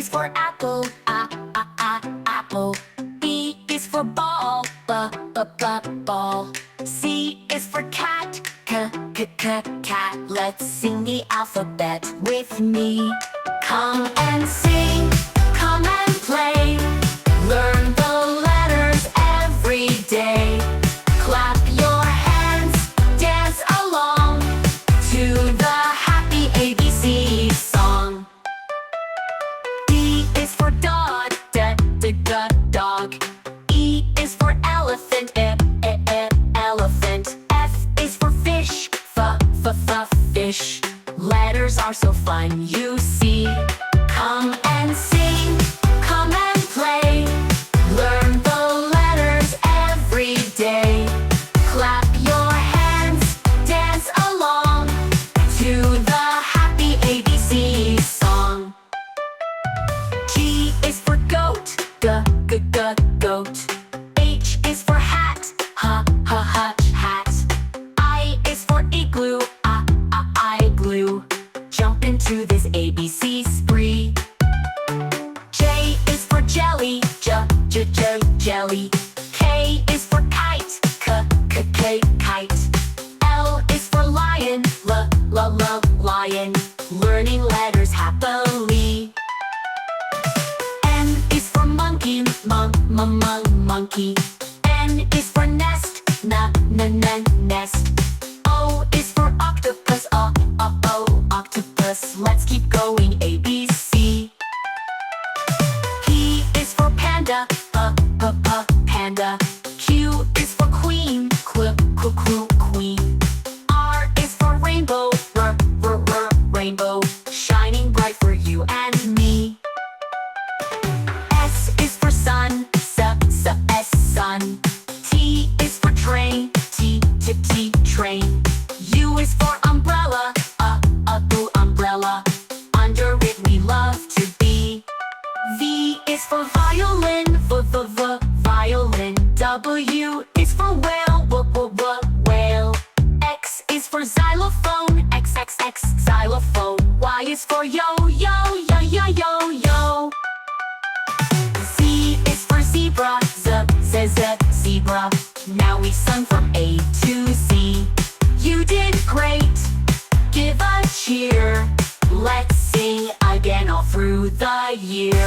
is for apple, apple. B is for ball, ball. C is for cat, cat. Let's sing the alphabet with me. Come and sing, come and play. Learn the letters every day. Clap your hands, dance along to the happy ABC song. D is for dog, dog. E is for elephant, elephant. F is for fish, fish. Letters are so fun, you see. Come and sing, come and play. Learn the letters every day. Clap your hands, dance along to the happy ABC song. G is for goat, goat. H is for hat, hat. I is for igloo, igloo. Jump into this ABC spree. J is for jelly, jelly. K is for kite, kite. L is for lion, lion. Learning letters happily. M is for monkey, monkey. N is for nest, nest. O is for octopus, octopus. Let's keep going, ABC. P is for panda, panda. Q is for queen, queen. R is for rainbow, rainbow. Shining bright for you and me. S is for sun, sun. T is for train, train. U is for umbrella, umbrella. Under it we love to be. V is for violin, violin. W is for whale, whale. X is for xylophone, xylophone. Y is for yo. Z is for zebra, zebra. Now we've sung from A to Z. You did great, give a cheer. Let's sing again all through the year.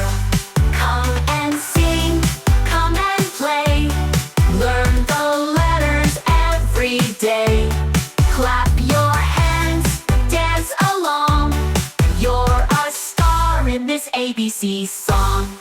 Come and sing, come and play. Learn the letters every day. Clap your hands, dance along. You're a star in this ABC song.